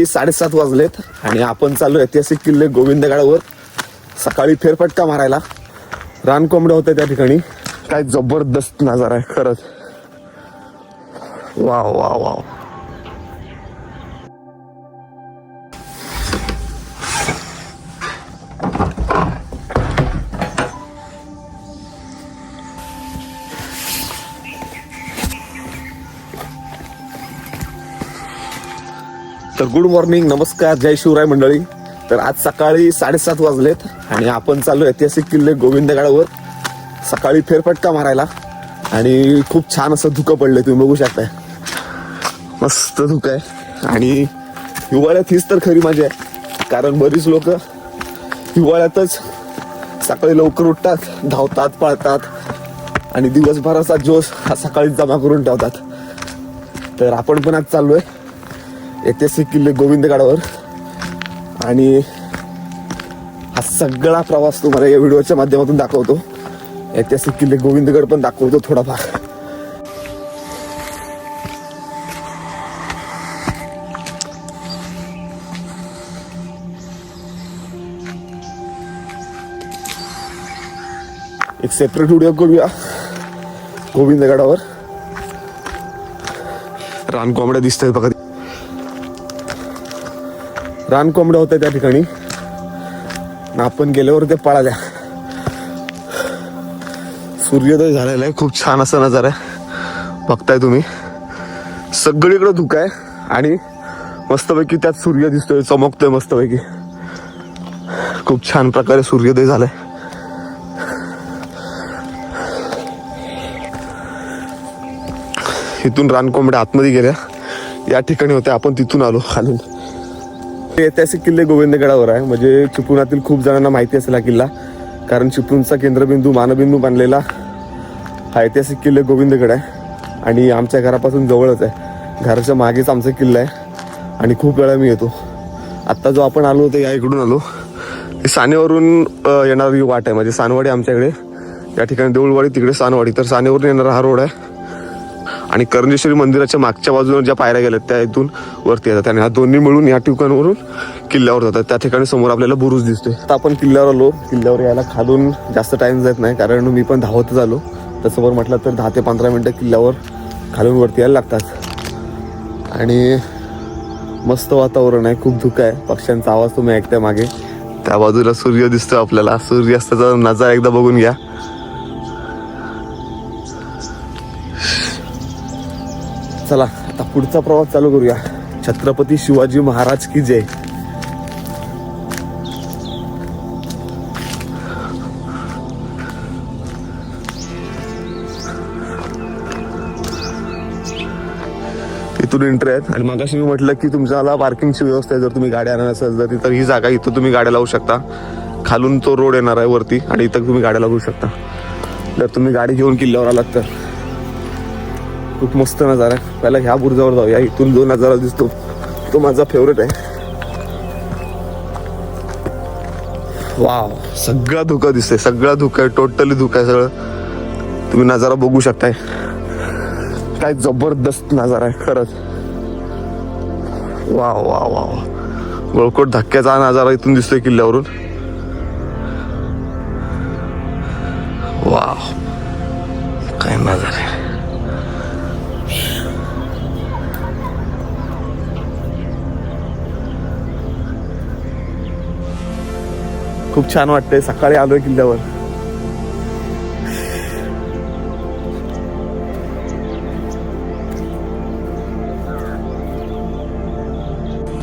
7:30 वाजलेत आणि आपण चालू ऐतिहासिक किल्ले गोविंदगडावर सकाळी फेरफटका मारायला. रानकोंबड्या होत्या त्या ठिकाणी. काय जबरदस्त नजारा आहे खरंच. Wow wow wow. तर गुड मॉर्निंग, नमस्कार, जय शिवराय मंडळी. तर आज सकाळी 7:30 वाजलेत आणि आपण चालू ऐतिहासिक किल्ले गोविंदगडावर सकाळी फेरफटका मारायला. आणि खूप छान असं धुकं पडलंय, तुम्ही बघू शकताय. मस्त धुकं आहे आणि हिवाळ्यात हीच तर खरी मजा आहे. कारण बरीच लोक हिवाळ्यातच सकाळी लवकर उठतात, धावतात, पळतात आणि दिवसभराचा जोश हा सकाळीच जमा करून ठेवतात. तर आपण पण आज चाललोय ऐतिहासिक किल्ले गोविंदगडावर आणि हा सगळा प्रवास तुम्हाला या व्हिडिओच्या माध्यमातून दाखवतो. ऐतिहासिक किल्ले गोविंदगड पण दाखवतो थोडाफार. एक सेपरेट व्हिडिओ करूया गोविंदगडावर. रानकोंबड्या दिसत आहेत बघा. रानकोंबड्या होत्या त्या ठिकाणी. आपण गेल्यावर ते पळाल्या. सूर्योदय झालेला आहे. खूप छान असा नजारा आहे, बघताय तुम्ही. सगळीकडे धुकं आहे आणि मस्तपैकी त्यात सूर्य दिसतोय, चमकतोय मस्तपैकी. खूप छान प्रकारे सूर्योदय झालाय. इथून रानकोंबड्या आतमध्ये गेल्या. या ठिकाणी होत्या, आपण तिथून आलो खालून. ऐतिहासिक किल्ले गोविंदगडावर आहे. म्हणजे चिपळुणातील खूप जणांना माहिती असेल हा किल्ला. कारण चिपळूणचा केंद्रबिंदू, मानबिंदू बांधलेला हा ऐतिहासिक किल्ले गोविंदगड आहे आणि आमच्या घरापासून जवळच आहे. घराच्या मागेच आमचा किल्ला आहे आणि खूप वेळा मी येतो. आत्ता जो आपण आलो होतो या इकडून आलो. सानेवरून येणारी वाट आहे. म्हणजे सानवाडी आमच्याकडे, या ठिकाणी देऊळवाडी, तिकडे सानवाडी. तर सानेवरून येणारा हा रोड आहे आणि करंजेश्वरी मंदिराच्या मागच्या बाजूला ज्या पायऱ्या गेल्यात त्या इथून वरती येतात आणि हा दोन्ही मिळून या ठिकाणावरून किल्ल्यावर जातात. त्या ठिकाणी समोर आपल्याला बुरुज दिसतोय. आता आपण किल्ल्यावर आलो. किल्ल्यावर यायला खालून जास्त टाइम जात नाही, कारण मी पण धावतच आलो. तसं वर म्हटलं तर 10 ते 15 मिनटं किल्ल्यावर खालून वरती यायला लागतात. आणि मस्त वातावरण आहे, खूप धुकं आहे. पक्ष्यांचा आवाज तुम्ही ऐकताय मागे. त्या बाजूला सूर्य दिसतोय आपल्याला. सूर्यास्ताचा नजारा एकदा बघून घ्या. चला आता पुढचा प्रवास चालू करूया. छत्रपती शिवाजी महाराज की जय. इथून एंट्री आहेत आणि मगाशी मी म्हटलं की तुमच्याला पार्किंगची व्यवस्था आहे. जर तुम्ही गाड्या आणणार असेल तर ही जागा, इथं तुम्ही गाड्या लावू शकता. खालून तो रोड येणार आहे वरती आणि इथं तुम्ही गाड्या लावू शकता. जर तुम्ही गाडी घेऊन किल्ल्यावर आलात तर खूप मस्त नजारा आहे. पहिला ह्या बुरुजावर जाऊया. इथून जो नजारा दिसतो तो माझा फेवरेट आहे. वाव, सगळा धुका दिसतंय. सगळा धुका आहे, टोटली धुका आहे सगळं. तुम्ही नजारा बघू शकताय. काय जबरदस्त नजारा आहे खरंच. Wow wow wow. गळकोट धक्क्याचा नजारा इथून दिसतोय किल्ल्यावरून. वाव, काय नजारा आहे. खूप छान वाटतंय. सकाळी आलोय किल्ल्यावर.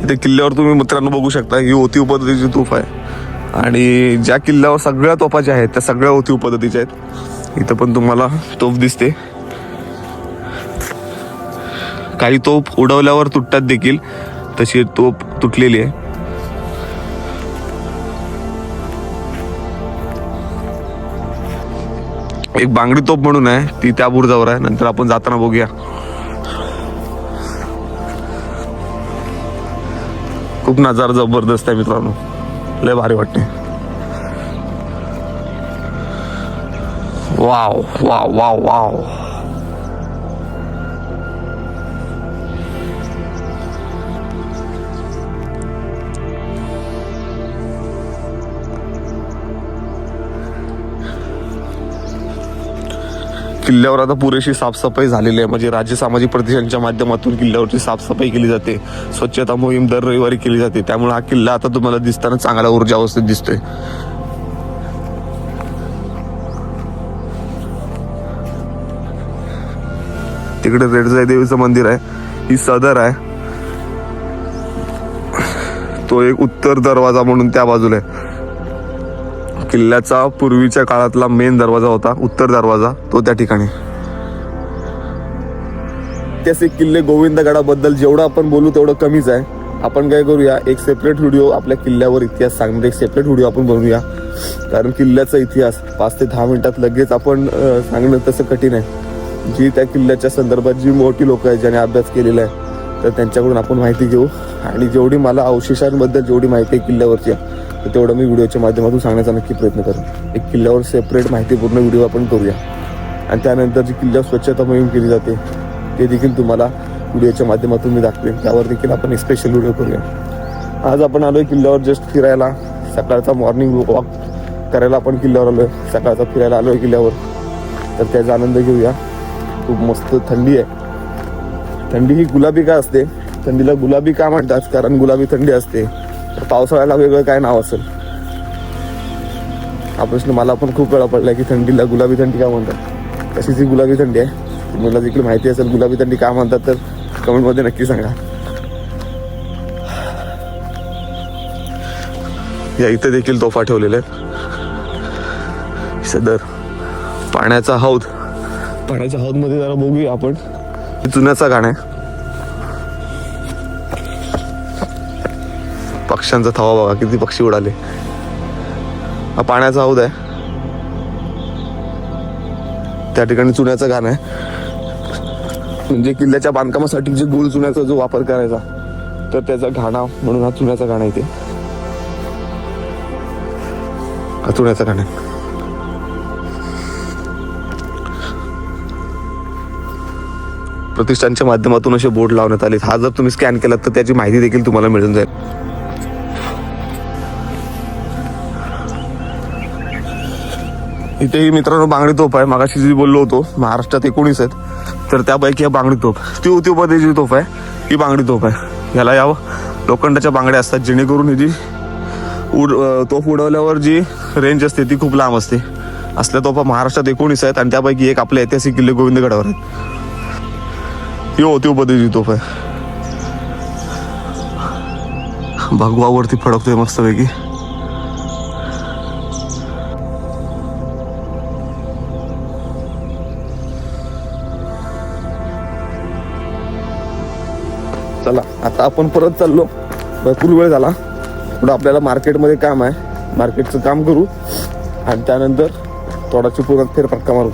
इथे किल्ल्यावर तुम्ही मित्रांनो बघू शकता, ही ओतीव पद्धतीची तोफ आहे आणि ज्या किल्ल्यावर सगळ्या तोफा ज्या आहेत त्या सगळ्या ओतीव पद्धतीच्या आहेत. इथं पण तुम्हाला तोफ दिसते. काही तोफ उडवल्यावर तुटतात देखील, तशी तोफ तुटलेली आहे. एक बांगडी तोफ म्हणून आहे, ती त्या बुरुजावर आहे. नंतर आपण जाताना बघूया. खूप नजारा जबरदस्त आहे मित्रांनो, लय भारी वाटते. Wow wow wow wow. किल्ल्यावर आता पुरेशी साफसफाई झालेली आहे. म्हणजे राज्य सामाजिक प्रतिष्ठानच्या माध्यमातून किल्ल्यावरची साफसफाई केली जाते. स्वच्छता मोहीम दर रविवारी केली जाते. त्यामुळे हा किल्ला आता तुम्हाला दिसताना चांगला ऊर्जा अवस्थेत दिसतोय. तिकडे रेडजाई देवीचं मंदिर आहे. ही सदर आहे. तो एक उत्तर दरवाजा म्हणून त्या बाजूला आहे. किल्ल्याचा पूर्वीच्या काळातला मेन दरवाजा होता उत्तर दरवाजा, तो त्या ठिकाणी. ऐतिहासिक किल्ले गोविंदगडाबद्दल जेवढं आपण बोलू तेवढं कमीच आहे. आपण काय करूया, एक सेपरेट व्हिडिओ आपल्या किल्ल्यावर इतिहास सांगणार एक सेपरेट व्हिडिओ आपण बनवूया. कारण किल्ल्याचा इतिहास 5 ते 10 मिनिटात लगेच आपण सांगणं तसं कठीण आहे. जी त्या किल्ल्याच्या संदर्भात जी मोठी लोक आहेत ज्याने अभ्यास केलेला आहे, तर त्यांच्याकडून आपण माहिती घेऊ. आणि जेवढी मला अवशेषांबद्दल जेवढी माहिती आहे किल्ल्यावरची, तर तेवढं मी व्हिडिओच्या माध्यमातून सांगण्याचा नक्की प्रयत्न करेन. एक किल्ल्यावर सेपरेट माहितीपूर्ण व्हिडिओ आपण करूया. आणि त्यानंतर जी किल्ल्यावर स्वच्छता मोहीम केली जाते ते देखील तुम्हाला व्हिडिओच्या माध्यमातून मी दाखवेन. त्यावर देखील आपण एक स्पेशल व्हिडिओ करूया. आज आपण आलोय किल्ल्यावर जस्ट फिरायला. सकाळचा मॉर्निंग वॉक करायला आपण किल्ल्यावर आलोय. सकाळचा फिरायला आलोय किल्ल्यावर, तर त्याचा आनंद घेऊया. खूप मस्त थंडी आहे. थंडी ही गुलाबी का असते, थंडीला गुलाबी का म्हणतात, कारण गुलाबी थंडी असते. तर पावसाळ्याला वेगळं काय नाव असेल, हा प्रश्न मला पण खूप वेळा पडलाय की थंडीला गुलाबी थंडी का म्हणतात. तशीच ही गुलाबी थंडी आहे. तुम्हाला देखील माहिती असेल गुलाबी थंडी का म्हणतात तर कमेंटमध्ये नक्की सांगा. या इथे देखील तोफा ठेवलेल्या आहेत. सदर पाण्याचा हौद. पाण्याच्या हौद मध्ये जरा बघूया आपण. जुन्याचा गाणं आहे. पक्ष्यांचा थवा बघा, किती पक्षी उडाले. हा पाण्याचा हौद आहे. त्या ठिकाणी चुन्याचं गाणं आहे. म्हणजे किल्ल्याच्या बांधकामासाठी जे गोल चुन्याचा जो वापर करायचा, तर त्याचा घाणा म्हणून हा चुन्याचा गाणं आहे. ते हा चुन्याचा गाणं आहे. प्रतिष्ठानच्या माध्यमातून असे बोर्ड लावण्यात आले. हा जर तुम्ही स्कॅन केलात तर त्याची माहिती देखील तुम्हाला मिळून जाईल. इथेही मित्रांनो बांगडी तोफ आहे. मागाशी जी बोललो होतो महाराष्ट्रात 19 आहेत, तर त्यापैकी हा बांगडी तोफ ती जी तोफ आहे ही बांगडी तोफ आहे. याला या लोखंडाच्या बांगड्या असतात, जेणेकरून ही जी तोफ उडवल्यावर जी रेंज असते ती खूप लांब असते. असल्या तोफा महाराष्ट्रात 19 आहेत आणि त्यापैकी एक आपले ऐतिहासिक किल्ले गोविंदगडावर आहेत. ती पद्धतीची तोफ आहे. भगवावरती फडकतोय मस्तपैकी. चला आता आपण परत चाललो. भरपूर वेळ झाला. पुढे आपल्याला मार्केटमध्ये काम आहे. मार्केटचं काम करू आणि त्यानंतर थोडा चिपळूणात फेरफटका मारू.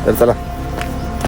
तर चला.